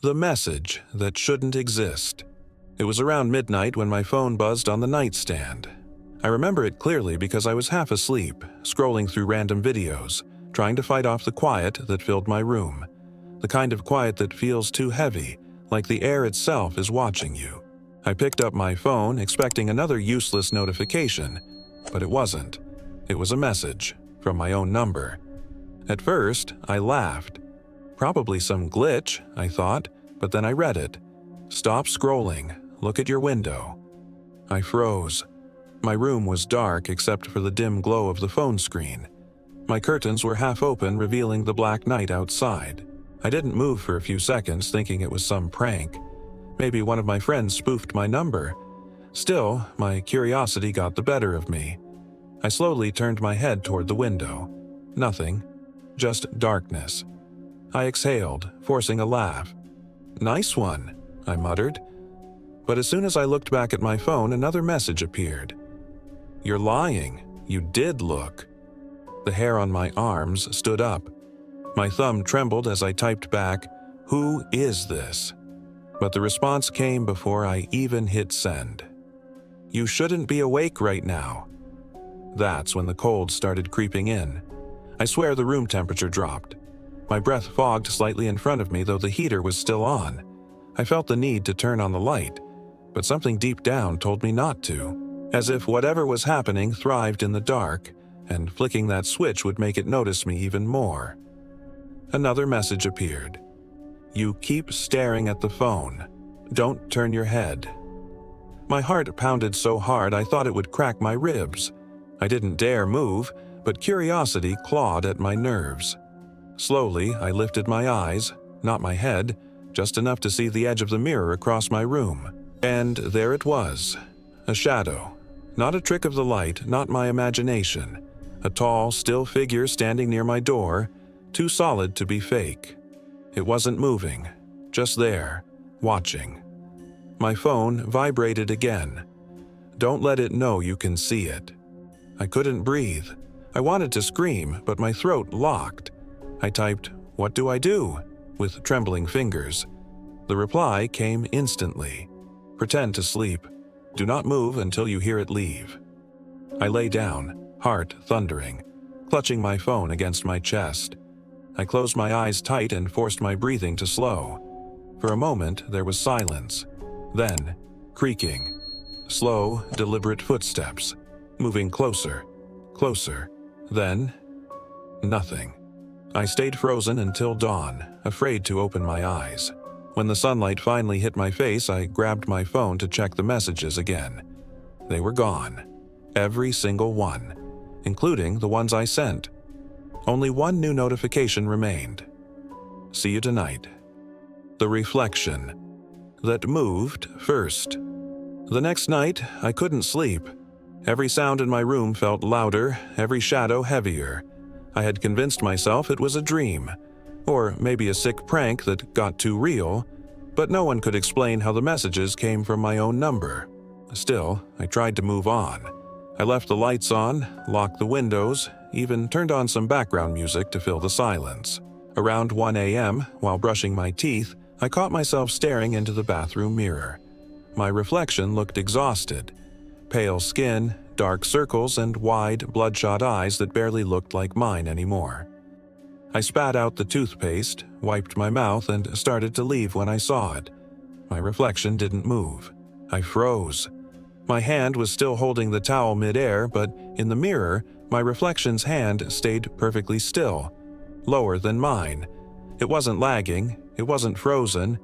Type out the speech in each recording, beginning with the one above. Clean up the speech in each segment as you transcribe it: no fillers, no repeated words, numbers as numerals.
The message that shouldn't exist. It was around midnight when my phone buzzed on the nightstand. I remember it clearly because I was half asleep, scrolling through random videos, trying to fight off the quiet that filled my room. The kind of quiet that feels too heavy, like the air itself is watching you. I picked up my phone, expecting another useless notification, but it wasn't. It was a message from my own number. At first, I laughed. Probably some glitch, I thought, but then I read it. Stop scrolling. Look at your window. I froze. My room was dark except for the dim glow of the phone screen. My curtains were half open, revealing the black night outside. I didn't move for a few seconds, thinking it was some prank. Maybe one of my friends spoofed my number. Still, my curiosity got the better of me. I slowly turned my head toward the window. Nothing. Just darkness. I exhaled, forcing a laugh. "Nice one," I muttered. But as soon as I looked back at my phone, another message appeared. "You're lying. You did look." The hair on my arms stood up. My thumb trembled as I typed back, "Who is this?" But the response came before I even hit send. "You shouldn't be awake right now." That's when the cold started creeping in. I swear the room temperature dropped. My breath fogged slightly in front of me, though the heater was still on. I felt the need to turn on the light, but something deep down told me not to, as if whatever was happening thrived in the dark, and flicking that switch would make it notice me even more. Another message appeared. "You keep staring at the phone. Don't turn your head." My heart pounded so hard I thought it would crack my ribs. I didn't dare move, but curiosity clawed at my nerves. Slowly, I lifted my eyes, not my head, just enough to see the edge of the mirror across my room. And there it was, a shadow. Not a trick of the light, not my imagination. A tall, still figure standing near my door, too solid to be fake. It wasn't moving, just there, watching. My phone vibrated again. Don't let it know you can see it. I couldn't breathe. I wanted to scream, but my throat locked. I typed, "What do I do?" with trembling fingers. The reply came instantly. "Pretend to sleep. Do not move until you hear it leave." I lay down, heart thundering, clutching my phone against my chest. I closed my eyes tight and forced my breathing to slow. For a moment, there was silence. Then, creaking. Slow, deliberate footsteps, moving closer, closer. Then, nothing. I stayed frozen until dawn, afraid to open my eyes. When the sunlight finally hit my face, I grabbed my phone to check the messages again. They were gone. Every single one, including the ones I sent. Only one new notification remained. "See you tonight." The reflection that moved first. The next night, I couldn't sleep. Every sound in my room felt louder, every shadow heavier. I had convinced myself it was a dream, or maybe a sick prank that got too real, but no one could explain how the messages came from my own number. Still, I tried to move on. I left the lights on, locked the windows, even turned on some background music to fill the silence. Around 1 a.m., while brushing my teeth, I caught myself staring into the bathroom mirror. My reflection looked exhausted. Pale skin, dark circles, and wide, bloodshot eyes that barely looked like mine anymore. I spat out the toothpaste, wiped my mouth, and started to leave when I saw it. My reflection didn't move. I froze. My hand was still holding the towel midair, but in the mirror, my reflection's hand stayed perfectly still, lower than mine. It wasn't lagging, it wasn't frozen,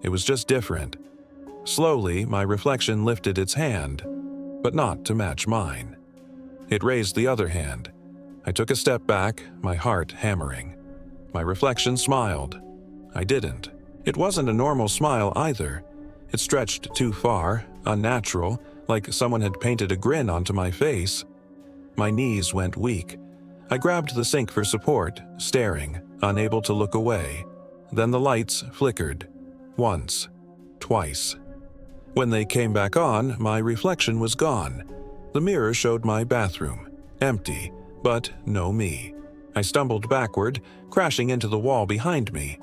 it was just different. Slowly, my reflection lifted its hand, but not to match mine. It raised the other hand. I took a step back, my heart hammering. My reflection smiled. I didn't. It wasn't a normal smile either. It stretched too far, unnatural, like someone had painted a grin onto my face. My knees went weak. I grabbed the sink for support, staring, unable to look away. Then the lights flickered. Once. Twice. When they came back on, my reflection was gone. The mirror showed my bathroom, empty, but no me. I stumbled backward, crashing into the wall behind me.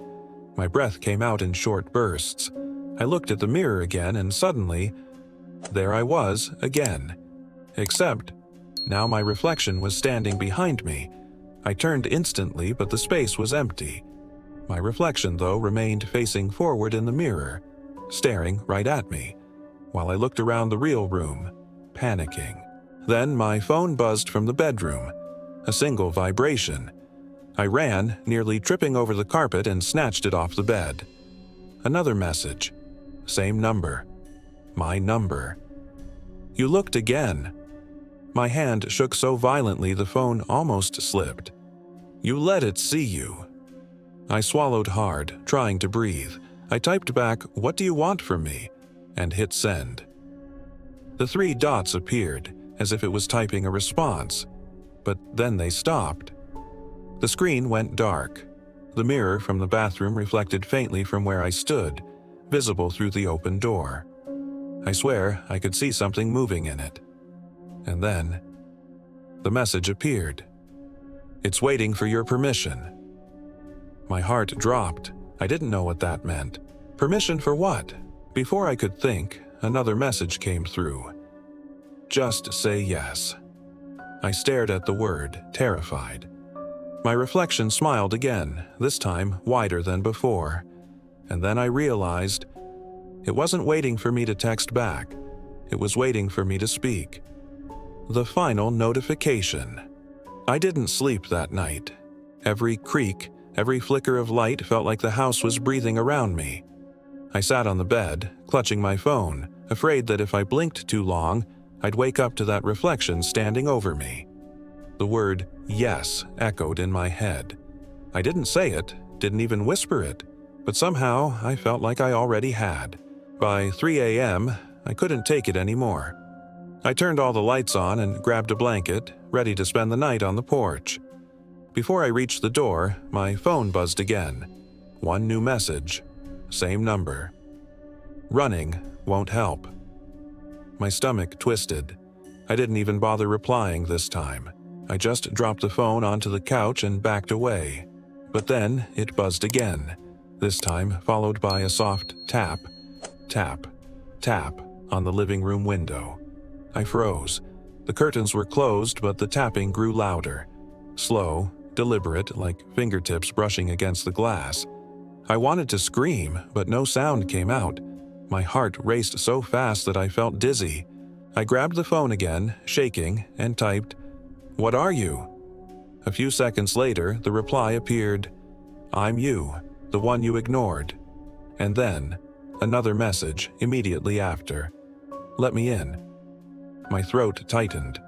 My breath came out in short bursts. I looked at the mirror again and suddenly, there I was again. Except, now my reflection was standing behind me. I turned instantly, but the space was empty. My reflection, though, remained facing forward in the mirror, staring right at me, while I looked around the real room, panicking. Then my phone buzzed from the bedroom. A single vibration. I ran, nearly tripping over the carpet, and snatched it off the bed. Another message. Same number. My number. You looked again. My hand shook so violently the phone almost slipped. You let it see you. I swallowed hard, trying to breathe. I typed back, "What do you want from me?" and hit send. The 3 dots appeared, as if it was typing a response, but then they stopped. The screen went dark. The mirror from the bathroom reflected faintly from where I stood, visible through the open door. I swear I could see something moving in it. And then, the message appeared. "It's waiting for your permission." My heart dropped. I didn't know what that meant. Permission for what? Before I could think, another message came through. "Just say yes." I stared at the word, terrified. My reflection smiled again, this time wider than before. And then I realized it wasn't waiting for me to text back. It was waiting for me to speak. The final notification. I didn't sleep that night. Every creak, every flicker of light felt like the house was breathing around me. I sat on the bed, clutching my phone, afraid that if I blinked too long, I'd wake up to that reflection standing over me. The word yes echoed in my head. I didn't say it, didn't even whisper it, but somehow I felt like I already had. By 3 a.m., I couldn't take it anymore. I turned all the lights on and grabbed a blanket, ready to spend the night on the porch. Before I reached the door, my phone buzzed again. One new message. Same number. Running won't help. My stomach twisted. I didn't even bother replying this time. I just dropped the phone onto the couch and backed away. But then it buzzed again, this time followed by a soft tap, tap, tap on the living room window. I froze. The curtains were closed, but the tapping grew louder. Slow, deliberate, like fingertips brushing against the glass. I wanted to scream, but no sound came out. My heart raced so fast that I felt dizzy. I grabbed the phone again, shaking, and typed, "What are you?" A few seconds later, the reply appeared, "I'm you, the one you ignored." And then, another message immediately after, "Let me in." My throat tightened.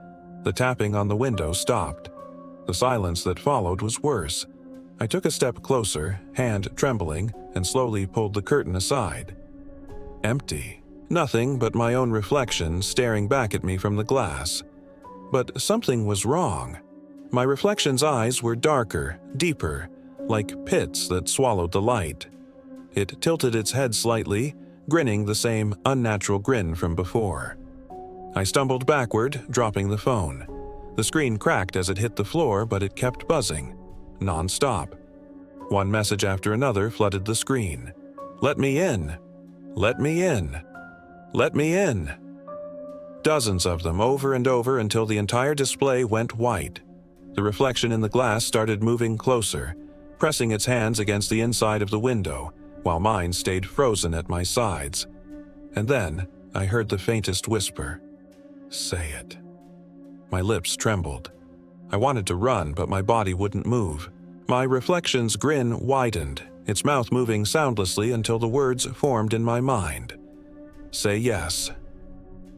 The tapping on the window stopped. The silence that followed was worse. I took a step closer, hand trembling, and slowly pulled the curtain aside. Empty. Nothing but my own reflection staring back at me from the glass. But something was wrong. My reflection's eyes were darker, deeper, like pits that swallowed the light. It tilted its head slightly, grinning the same unnatural grin from before. I stumbled backward, dropping the phone. The screen cracked as it hit the floor, but it kept buzzing, non-stop. One message after another flooded the screen. "Let me in! Let me in! Let me in!" Dozens of them over and over until the entire display went white. The reflection in the glass started moving closer, pressing its hands against the inside of the window, while mine stayed frozen at my sides. And then I heard the faintest whisper. "Say it." My lips trembled. I wanted to run, but my body wouldn't move. My reflection's grin widened, its mouth moving soundlessly until the words formed in my mind. "Say yes."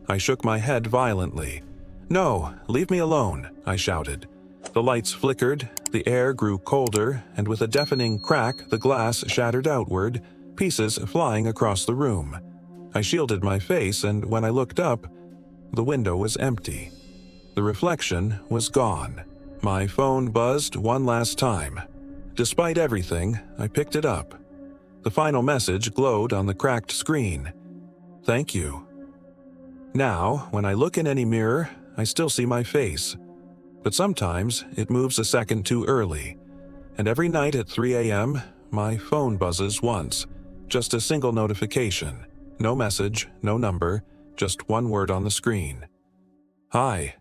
I shook my head violently. "No, leave me alone," I shouted. The lights flickered, the air grew colder, and with a deafening crack, the glass shattered outward, pieces flying across the room. I shielded my face, and when I looked up, the window was empty. The reflection was gone. My phone buzzed one last time. Despite everything, I picked it up. The final message glowed on the cracked screen. "Thank you." Now, when I look in any mirror, I still see my face. But sometimes it moves a second too early. And every night at 3 a.m., my phone buzzes once. Just a single notification. No message, no number, just one word on the screen. "Hi."